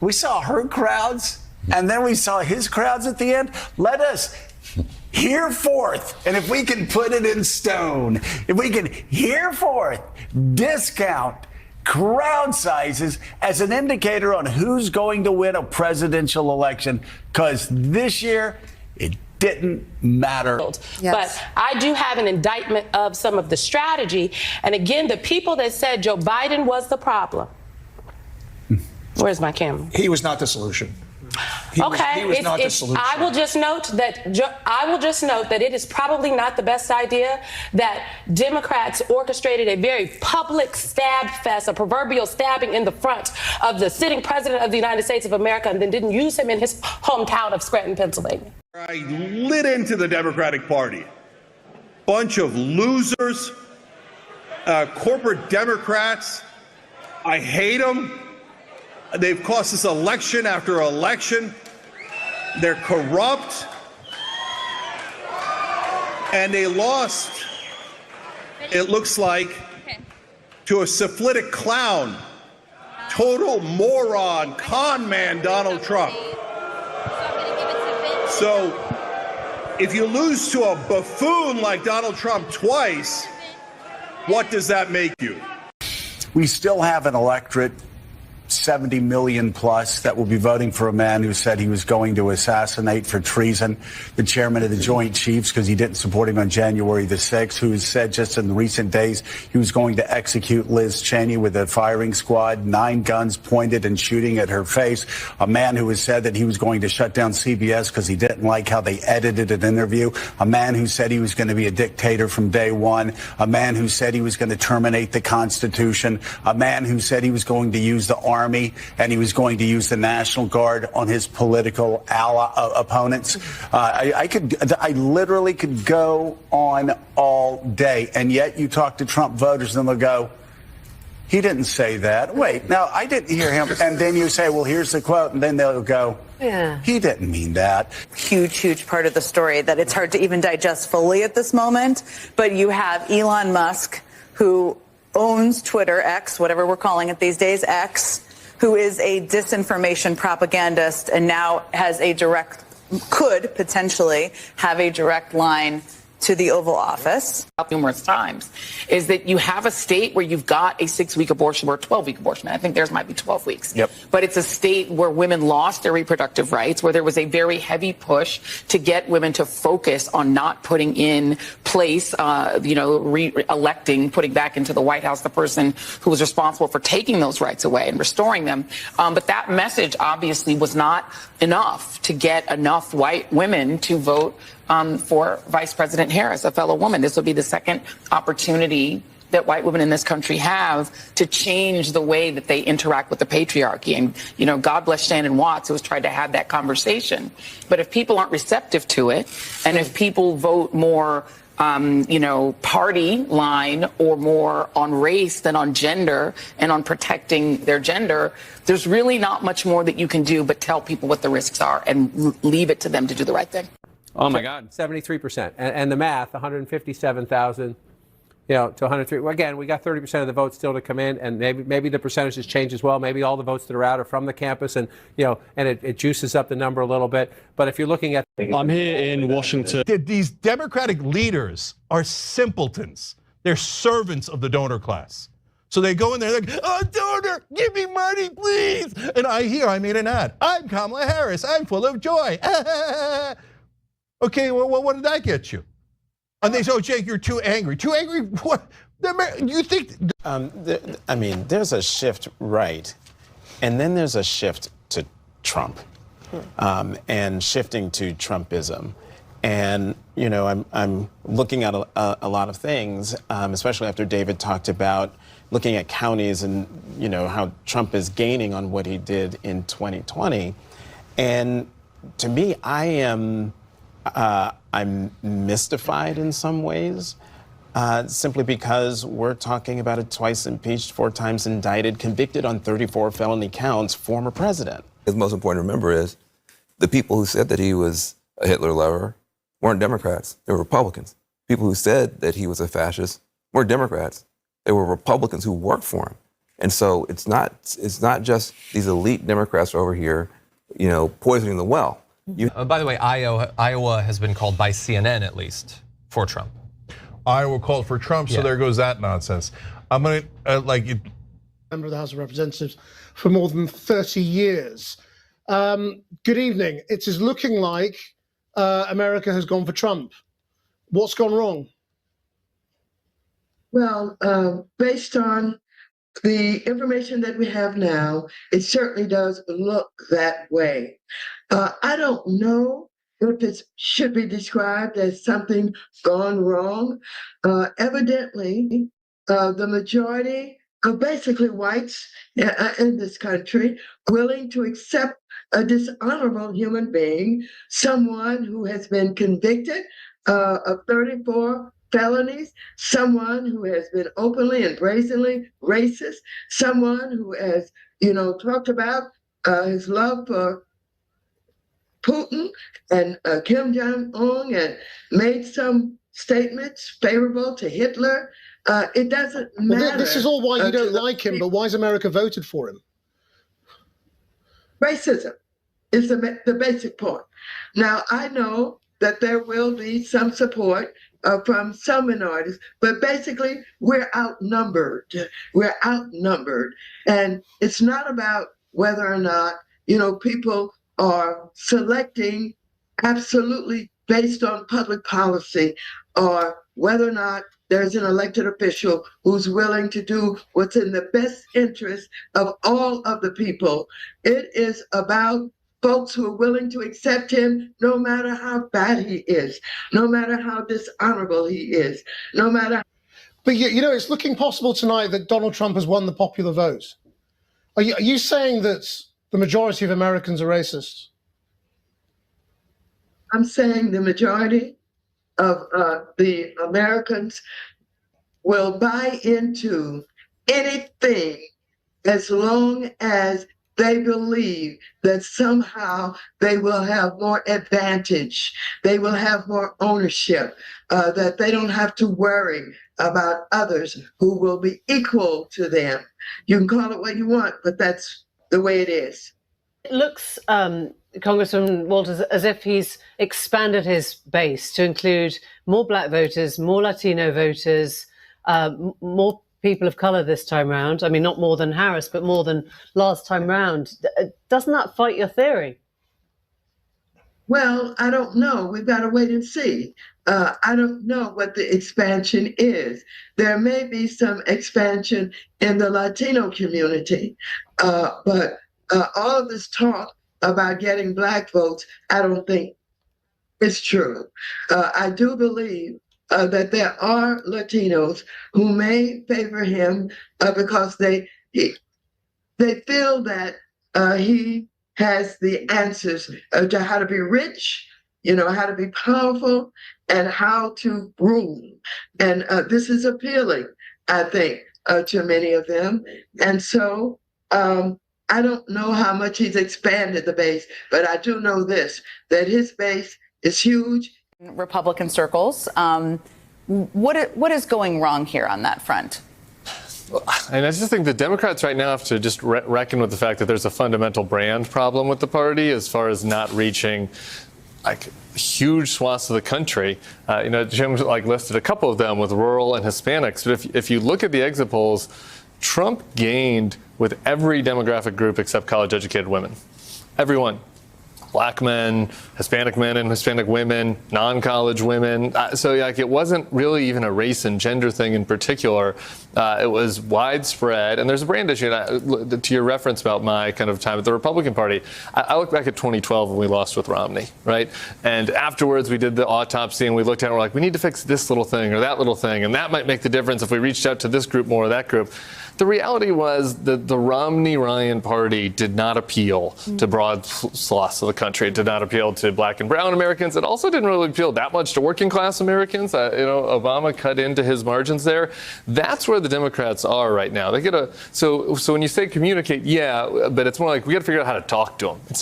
We saw her crowds, and then we saw his crowds at the end. Let us hear forth, and if we can put it in stone, if we can hear forth, discount crowd sizes as an indicator on who's going to win a presidential election, because this year it didn't matter. Yes. But I do have an indictment of some of the strategy. And again, the people that said Joe Biden was the problem. Where's my camera? He was not the solution. He was not the solution. I will just note that it is probably not the best idea that Democrats orchestrated a very public stab fest, a proverbial stabbing in the front of the sitting president of the United States of America, and then didn't use him in his hometown of Scranton, Pennsylvania. I lit into the Democratic Party. Bunch of losers, corporate Democrats. I hate them. They've cost us election after election. They're corrupt. And they lost, it looks like, to a syphilitic clown, total moron, con man, Donald Trump. So if you lose to a buffoon like Donald Trump twice, what does that make you? We still have an electorate, 70 million plus, that will be voting for a man who said he was going to assassinate for treason the chairman of the Joint Chiefs because he didn't support him on January the 6th, who has said just in recent days he was going to execute Liz Cheney with a firing squad, 9 guns pointed and shooting at her face, a man who has said that he was going to shut down CBS because he didn't like how they edited an interview, a man who said he was going to be a dictator from day one, a man who said he was going to terminate the Constitution, a man who said he was going to use the army and he was going to use the National Guard on his political opponents. I literally could go on all day. And yet you talk to Trump voters and they'll go, he didn't say that. Wait, no, I didn't hear him. And then you say, well, here's the quote. And then they'll go, yeah, he didn't mean that. Huge part of the story that it's hard to even digest fully at this moment. But you have Elon Musk, who owns Twitter, X, whatever we're calling it these days, X, who is a disinformation propagandist and now has could potentially have a direct line to the Oval Office. Numerous times is that you have a state where you've got a 6-week abortion or a 12-week abortion. I think theirs might be 12 weeks. Yep. But it's a state where women lost their reproductive rights, where there was a very heavy push to get women to focus on not putting in place, re-electing, putting back into the White House the person who was responsible for taking those rights away and restoring them. But that message obviously was not enough to get enough white women to vote for Vice President Harris, a fellow woman. This will be the second opportunity that white women in this country have to change the way that they interact with the patriarchy. And, God bless Shannon Watts, who has tried to have that conversation. But if people aren't receptive to it, and if people vote more, party line or more on race than on gender and on protecting their gender, there's really not much more that you can do but tell people what the risks are and leave it to them to do the right thing. Oh, my God. 73%. And the math, 157,000, to 103. Well, again, we got 30% of the votes still to come in, and maybe the percentages change as well. Maybe all the votes that are out are from the campus, and, and it juices up the number a little bit. But if you're looking at... I'm here in Washington. These Democratic leaders are simpletons. They're servants of the donor class. So they go in there, they're like, oh, donor, give me money, please. And I made an ad. I'm Kamala Harris. I'm full of joy. Okay, well, what did that get you? And they say, oh, Jake, you're too angry. Too angry? What? You think? There's a shift right, and then there's a shift to Trump, and shifting to Trumpism. And, I'm looking at a lot of things, especially after David talked about looking at counties and, how Trump is gaining on what he did in 2020. And to me, I'm mystified in some ways, simply because we're talking about a twice impeached, 4 times indicted, convicted on 34 felony counts, former president. What's most important to remember is the people who said that he was a Hitler lover weren't Democrats, they were Republicans. People who said that he was a fascist weren't Democrats, they were Republicans who worked for him. And so it's not just these elite Democrats over here, poisoning the well. By the way, Iowa has been called by CNN at least for Trump. Iowa called for Trump, so there goes that nonsense. I'm going to member of the House of Representatives for more than 30 years. Good evening. It is looking like America has gone for Trump. What's gone wrong? Well, based on the information that we have now, it certainly does look that way. I don't know if it should be described as something gone wrong. Evidently, the majority of basically whites in this country willing to accept a dishonorable human being, someone who has been convicted of 34 felonies, someone who has been openly and brazenly racist, someone who has, talked about his love for Putin and Kim Jong-un and made some statements favorable to Hitler. It doesn't matter. This is all why you don't like him, but why has America voted for him? Racism is the basic point. Now, I know that there will be some support from some minorities, but basically we're outnumbered. We're outnumbered. And it's not about whether or not, people are selecting absolutely based on public policy or whether or not there's an elected official who's willing to do what's in the best interest of all of the people. It is about folks who are willing to accept him no matter how bad he is, no matter how dishonorable he is, no matter. But it's looking possible tonight that Donald Trump has won the popular vote. Are you saying that the majority of Americans are racist? I'm saying the majority of the Americans will buy into anything as long as they believe that somehow they will have more advantage, they will have more ownership, that they don't have to worry about others who will be equal to them. You can call it what you want, but that's the way it is. It looks, Congressman Walters, as if he's expanded his base to include more black voters, more Latino voters, more people of color this time round. I mean, not more than Harris, but more than last time round. Doesn't that fight your theory? Well, I don't know. We've got to wait and see. I don't know what the expansion is. There may be some expansion in the Latino community, but all of this talk about getting black votes, I don't think it's true. I do believe that there are Latinos who may favor him because they feel that he has the answers to how to be rich, how to be powerful, and how to rule. And this is appealing, I think, to many of them. And so I don't know how much he's expanded the base, but I do know this, that his base is huge. Republican circles. What is going wrong here on that front? And I just think the Democrats right now have to just reckon with the fact that there's a fundamental brand problem with the party as far as not reaching huge swaths of the country. Jim listed a couple of them with rural and Hispanics. But if you look at the exit polls, Trump gained with every demographic group except college-educated women. Everyone. Black men, Hispanic men and Hispanic women, non-college women. So it wasn't really even a race and gender thing in particular. It was widespread. And there's a brand issue. To your reference about my kind of time at the Republican Party, I look back at 2012 when we lost with Romney, right? And afterwards we did the autopsy and we looked at it and we're like, we need to fix this little thing or that little thing. And that might make the difference if we reached out to this group more or that group. The reality was that the Romney-Ryan party did not appeal to broad swaths of the country. It did not appeal to black and brown Americans. It also didn't really appeal that much to working class Americans. Obama cut into his margins there. That's where the Democrats are right now. They get so when you say communicate, yeah, but it's more like we got to figure out how to talk to them. It's not